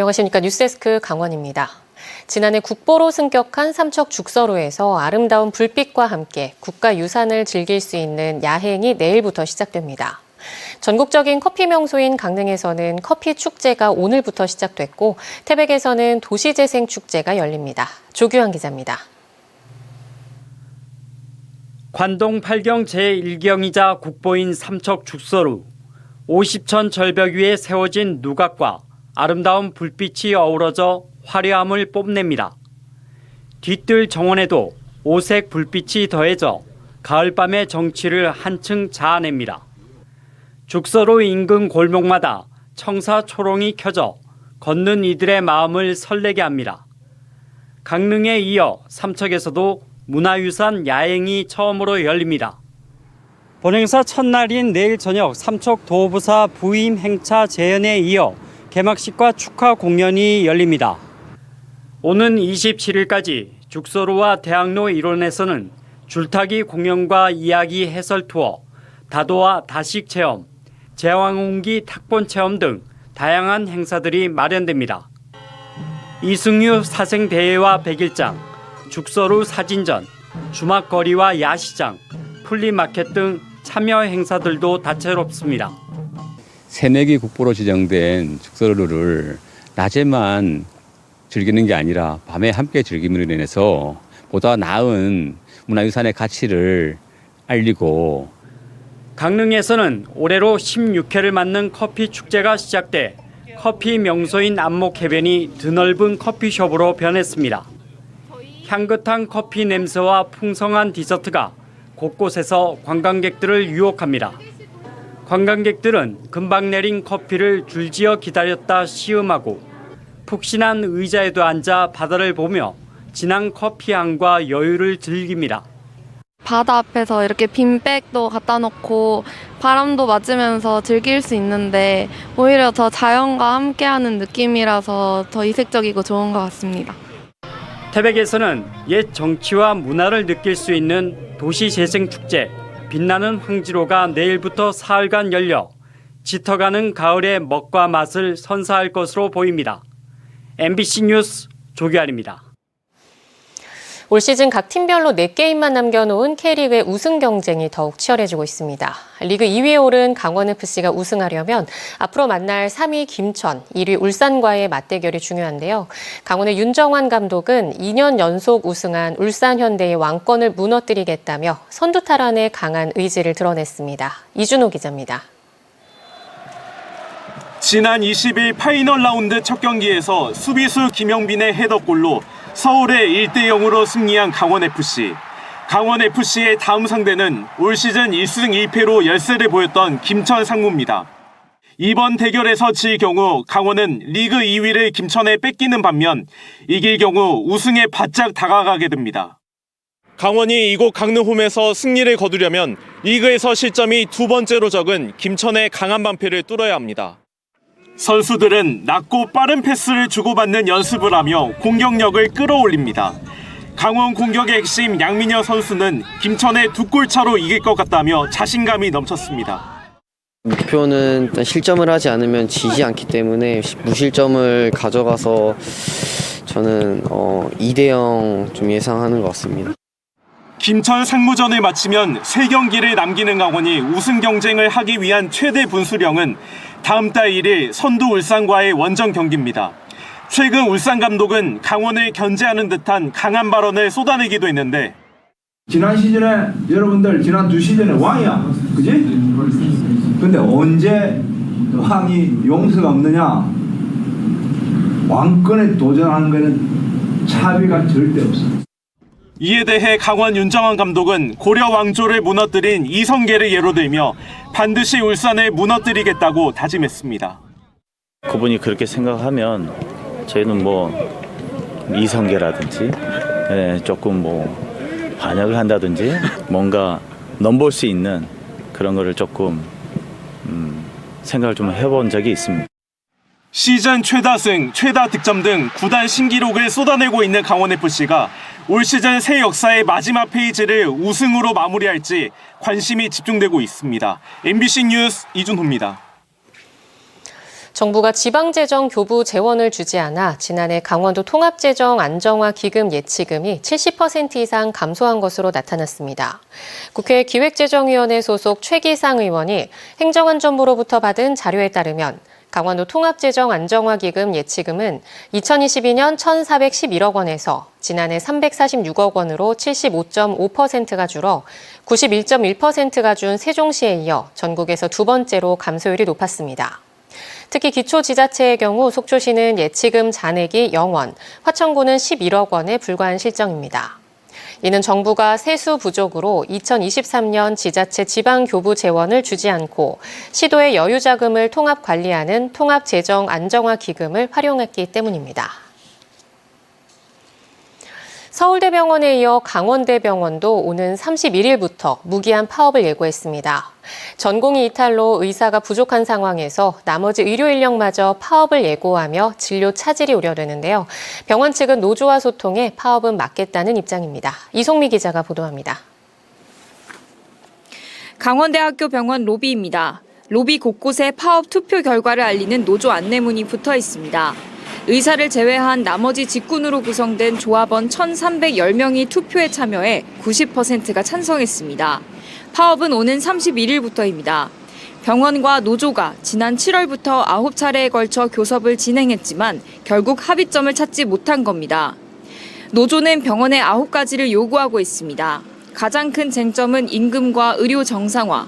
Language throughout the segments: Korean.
안녕하십니까. 뉴스데스크 강원입니다. 지난해 국보로 승격한 삼척 죽서로에서 아름다운 불빛과 함께 국가유산을 즐길 수 있는 야행이 내일부터 시작됩니다. 전국적인 커피 명소인 강릉에서는 커피 축제가 오늘부터 시작됐고 태백에서는 도시재생 축제가 열립니다. 조규환 기자입니다. 관동 8경 제1경이자 국보인 삼척 죽서루. 50천 절벽 위에 세워진 누각과 아름다운 불빛이 어우러져 화려함을 뽐냅니다. 뒤뜰 정원에도 오색 불빛이 더해져 가을밤의 정취를 한층 자아냅니다. 죽서루 인근 골목마다 청사 초롱이 켜져 걷는 이들의 마음을 설레게 합니다. 강릉에 이어 삼척에서도 문화유산 야행이 처음으로 열립니다. 본행사 첫날인 내일 저녁 삼척 도부사 부임 행차 재연에 이어 개막식과 축하 공연이 열립니다. 오는 27일까지 죽서루와 대학로 일원에서는 줄타기 공연과 이야기 해설 투어, 다도와 다식 체험, 제왕홍기 탁본 체험 등 다양한 행사들이 마련됩니다. 이승유 사생대회와 백일장, 죽서루 사진전, 주막거리와 야시장, 플리마켓 등 참여 행사들도 다채롭습니다. 새내기 국보로 지정된 죽서루를 낮에만 즐기는 게 아니라 밤에 함께 즐김으로 인해서 보다 나은 문화유산의 가치를 알리고 강릉에서는 올해로 16회를 맞는 커피 축제가 시작돼 커피 명소인 안목해변이 드넓은 커피숍으로 변했습니다. 향긋한 커피 냄새와 풍성한 디저트가 곳곳에서 관광객들을 유혹합니다. 관광객들은 금방 내린 커피를 줄지어 기다렸다 시음하고 푹신한 의자에도 앉아 바다를 보며 진한 커피향과 여유를 즐깁니다. 바다 앞에서 이렇게 빈백도 갖다 놓고 바람도 맞으면서 즐길 수 있는데 오히려 더 자연과 함께하는 느낌이라서 더 이색적이고 좋은 것 같습니다. 태백에서는 옛 정치와 문화를 느낄 수 있는 도시재생축제 빛나는 황지로가 내일부터 사흘간 열려 짙어가는 가을의 먹과 맛을 선사할 것으로 보입니다. MBC 뉴스 조규환입니다. 올 시즌 각 팀별로 4게임만 남겨놓은 K리그의 우승 경쟁이 더욱 치열해지고 있습니다. 리그 2위에 오른 강원FC가 우승하려면 앞으로 만날 3위 김천, 1위 울산과의 맞대결이 중요한데요. 강원의 윤정환 감독은 2년 연속 우승한 울산현대의 왕권을 무너뜨리겠다며 선두 탈환에 강한 의지를 드러냈습니다. 이준호 기자입니다. 지난 20일 파이널 라운드 첫 경기에서 수비수 김영빈의 헤더골로 서울의 1대0으로 승리한 강원FC. 강원FC의 다음 상대는 올 시즌 1승 1패로 열세를 보였던 김천 상무입니다. 이번 대결에서 질 경우 강원은 리그 2위를 김천에 뺏기는 반면 이길 경우 우승에 바짝 다가가게 됩니다. 강원이 이곳 강릉홈에서 승리를 거두려면 리그에서 실점이 두 번째로 적은 김천의 강한 반패를 뚫어야 합니다. 선수들은 낮고 빠른 패스를 주고받는 연습을 하며 공격력을 끌어올립니다. 강원 공격의 핵심 양민혁 선수는 김천의 2골 차로 이길 것 같다며 자신감이 넘쳤습니다. 목표는 일단 실점을 하지 않으면 지지 않기 때문에 무실점을 가져가서 저는 2대0 좀 예상하는 것 같습니다. 김천 상무전을 마치면 3경기를 남기는 강원이 우승 경쟁을 하기 위한 최대 분수령은 다음 달 1일 선두 울산과의 원정 경기입니다. 최근 울산 감독은 강원을 견제하는 듯한 강한 발언을 쏟아내기도 했는데 지난 시즌에 여러분들 지난 2시즌에 왕이야. 그지? 근데 언제 왕이 용서가 없느냐? 왕권에 도전하는 거는 차비가 절대 없어. 이에 대해 강원 윤정환 감독은 고려 왕조를 무너뜨린 이성계를 예로 들며 반드시 울산을 무너뜨리겠다고 다짐했습니다. 그분이 그렇게 생각하면 저희는 이성계라든지 조금 반역을 한다든지 뭔가 넘볼 수 있는 그런 거를 조금 생각을 좀 해본 적이 있습니다. 시즌 최다승, 최다 득점 등 구단 신기록을 쏟아내고 있는 강원FC가 올 시즌 새 역사의 마지막 페이지를 우승으로 마무리할지 관심이 집중되고 있습니다. MBC 뉴스 이준호입니다. 정부가 지방재정 교부 재원을 주지 않아 지난해 강원도 통합재정 안정화 기금 예치금이 70% 이상 감소한 것으로 나타났습니다. 국회 기획재정위원회 소속 최기상 의원이 행정안전부로부터 받은 자료에 따르면 강원도 통합재정 안정화 기금 예치금은 2022년 1,411억 원에서 지난해 346억 원으로 75.5%가 줄어 91.1%가 준 세종시에 이어 전국에서 두 번째로 감소율이 높았습니다. 특히 기초지자체의 경우 속초시는 예치금 잔액이 0원, 화천군은 11억 원에 불과한 실정입니다. 이는 정부가 세수 부족으로 2023년 지자체 지방교부 재원을 주지 않고 시도의 여유자금을 통합 관리하는 통합재정 안정화 기금을 활용했기 때문입니다. 서울대병원에 이어 강원대병원도 오는 31일부터 무기한 파업을 예고했습니다. 전공의 이탈로 의사가 부족한 상황에서 나머지 의료 인력마저 파업을 예고하며 진료 차질이 우려되는데요. 병원 측은 노조와 소통해 파업은 막겠다는 입장입니다. 이송미 기자가 보도합니다. 강원대학교 병원 로비입니다. 로비 곳곳에 파업 투표 결과를 알리는 노조 안내문이 붙어 있습니다. 의사를 제외한 나머지 직군으로 구성된 조합원 1,310명이 투표에 참여해 90%가 찬성했습니다. 파업은 오는 31일부터입니다. 병원과 노조가 지난 7월부터 9차례에 걸쳐 교섭을 진행했지만 결국 합의점을 찾지 못한 겁니다. 노조는 병원에 9가지를 요구하고 있습니다. 가장 큰 쟁점은 임금과 의료 정상화.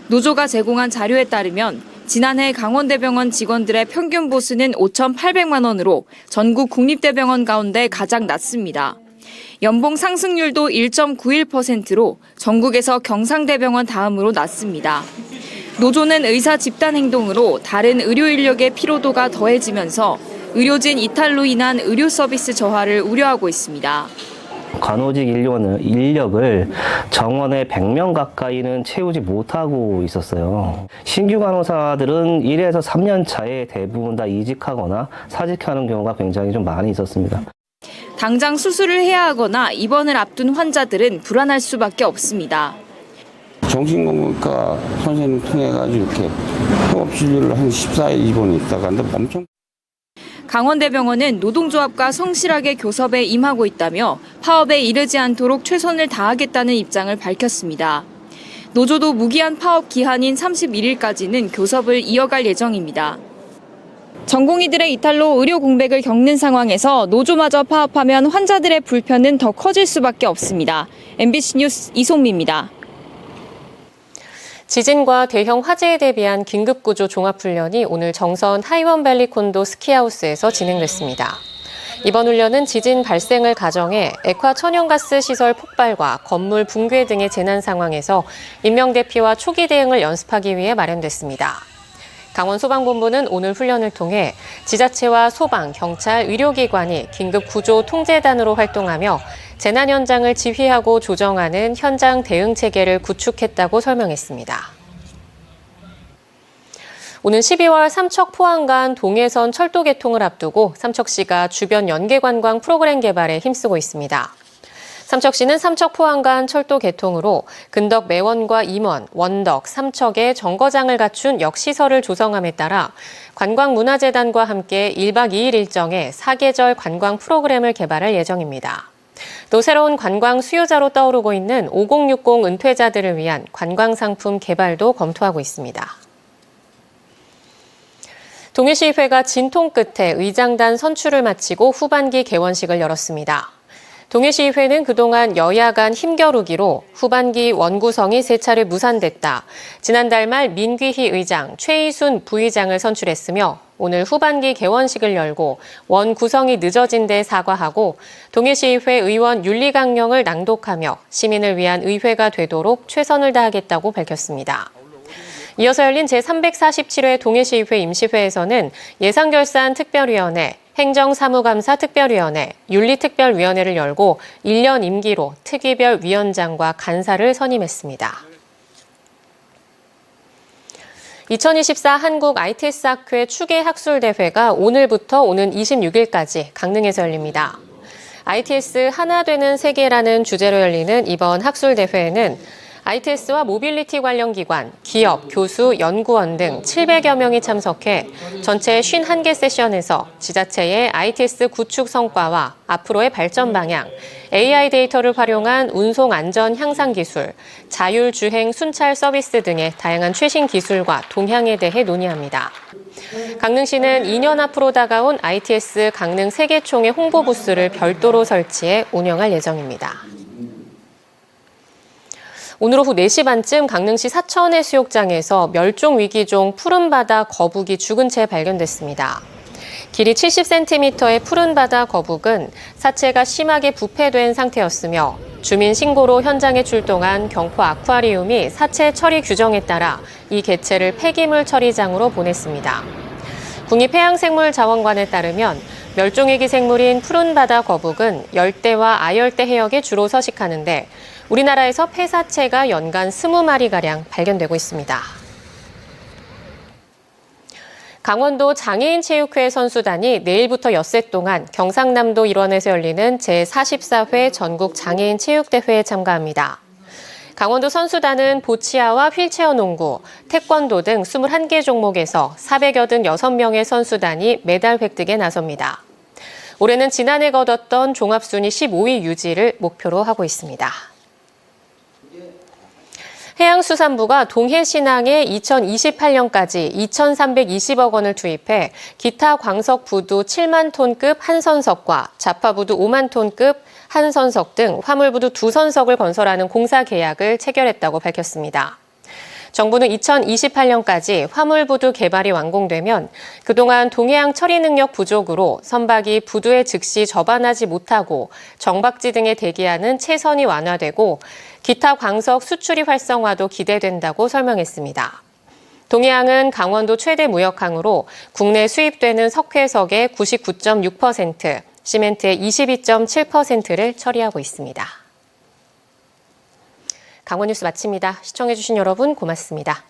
노조가 제공한 자료에 따르면 지난해 강원대병원 직원들의 평균 보수는 5,800만 원으로 전국 국립대병원 가운데 가장 낮습니다. 연봉 상승률도 1.91%로 전국에서 경상대병원 다음으로 낮습니다. 노조는 의사 집단 행동으로 다른 의료 인력의 피로도가 더해지면서 의료진 이탈로 인한 의료 서비스 저하를 우려하고 있습니다. 간호직 인력을 정원에 100명 가까이는 채우지 못하고 있었어요. 신규 간호사들은 1에서 3년 차에 대부분 다 이직하거나 사직하는 경우가 굉장히 좀 많이 있었습니다. 당장 수술을 해야 하거나 입원을 앞둔 환자들은 불안할 수밖에 없습니다. 정신건강과 선생님 통해가지고 이렇게 통합진료를 한 14일 입원에 있다가 근데 엄청 강원대병원은 노동조합과 성실하게 교섭에 임하고 있다며 파업에 이르지 않도록 최선을 다하겠다는 입장을 밝혔습니다. 노조도 무기한 파업 기한인 31일까지는 교섭을 이어갈 예정입니다. 전공의들의 이탈로 의료 공백을 겪는 상황에서 노조마저 파업하면 환자들의 불편은 더 커질 수밖에 없습니다. MBC 뉴스 이송미입니다. 지진과 대형 화재에 대비한 긴급구조 종합훈련이 오늘 정선 하이원밸리 콘도 스키하우스에서 진행됐습니다. 이번 훈련은 지진 발생을 가정해 액화 천연가스 시설 폭발과 건물 붕괴 등의 재난 상황에서 인명대피와 초기 대응을 연습하기 위해 마련됐습니다. 강원소방본부는 오늘 훈련을 통해 지자체와 소방, 경찰, 의료기관이 긴급구조 통제단으로 활동하며 재난 현장을 지휘하고 조정하는 현장 대응 체계를 구축했다고 설명했습니다. 오는 12월 삼척 포항 간 동해선 철도 개통을 앞두고 삼척시가 주변 연계 관광 프로그램 개발에 힘쓰고 있습니다. 삼척시는 삼척 포항 간 철도 개통으로 근덕 매원과 임원, 원덕, 삼척에 정거장을 갖춘 역시설을 조성함에 따라 관광문화재단과 함께 1박 2일 일정의 사계절 관광 프로그램을 개발할 예정입니다. 또 새로운 관광 수요자로 떠오르고 있는 5060 은퇴자들을 위한 관광상품 개발도 검토하고 있습니다. 동해시의회가 진통 끝에 의장단 선출을 마치고 후반기 개원식을 열었습니다. 동해시의회는 그동안 여야 간 힘겨루기로 후반기 원구성이 3차례 무산됐다. 지난달 말 민귀희 의장, 최희순 부의장을 선출했으며 오늘 후반기 개원식을 열고 원구성이 늦어진 데 사과하고 동해시의회 의원 윤리강령을 낭독하며 시민을 위한 의회가 되도록 최선을 다하겠다고 밝혔습니다. 이어서 열린 제347회 동해시의회 임시회에서는 예산결산 특별위원회, 행정사무감사 특별위원회, 윤리특별위원회를 열고 1년 임기로 특위별 위원장과 간사를 선임했습니다. 2024 한국 ITS 학회 추계 학술대회가 오늘부터 오는 26일까지 강릉에서 열립니다. ITS 하나 되는 세계라는 주제로 열리는 이번 학술대회에는 ITS와 모빌리티 관련 기관, 기업, 교수, 연구원 등 700여 명이 참석해 전체 51개 세션에서 지자체의 ITS 구축 성과와 앞으로의 발전 방향, AI 데이터를 활용한 운송 안전 향상 기술, 자율주행 순찰 서비스 등의 다양한 최신 기술과 동향에 대해 논의합니다. 강릉시는 2년 앞으로 다가온 ITS 강릉 세계총회 홍보 부스를 별도로 설치해 운영할 예정입니다. 오늘 오후 4시 반쯤 강릉시 사천해수욕장에서 멸종위기종 푸른바다 거북이 죽은 채 발견됐습니다. 길이 70cm의 푸른바다 거북은 사체가 심하게 부패된 상태였으며 주민 신고로 현장에 출동한 경포 아쿠아리움이 사체 처리 규정에 따라 이 개체를 폐기물 처리장으로 보냈습니다. 국립해양생물자원관에 따르면 멸종위기 생물인 푸른바다 거북은 열대와 아열대 해역에 주로 서식하는데 우리나라에서 폐사체가 연간 20마리가량 발견되고 있습니다. 강원도 장애인체육회 선수단이 내일부터 엿새 동안 경상남도 일원에서 열리는 제44회 전국장애인체육대회에 참가합니다. 강원도 선수단은 보치아와 휠체어 농구, 태권도 등 21개 종목에서 486명의 선수단이 메달 획득에 나섭니다. 올해는 지난해 거뒀던 종합순위 15위 유지를 목표로 하고 있습니다. 해양수산부가 동해신항에 2028년까지 2,320억 원을 투입해 기타 광석부두 7만 톤급 한 선석과 자파부두 5만 톤급 한 선석 등 화물부두 2선석을 건설하는 공사 계약을 체결했다고 밝혔습니다. 정부는 2028년까지 화물부두 개발이 완공되면 그동안 동해안 처리 능력 부족으로 선박이 부두에 즉시 접안하지 못하고 정박지 등에 대기하는 채선이 완화되고 기타 광석 수출이 활성화도 기대된다고 설명했습니다. 동해항은 강원도 최대 무역항으로 국내 수입되는 석회석의 99.6%, 시멘트의 22.7%를 처리하고 있습니다. 강원뉴스 마칩니다. 시청해주신 여러분 고맙습니다.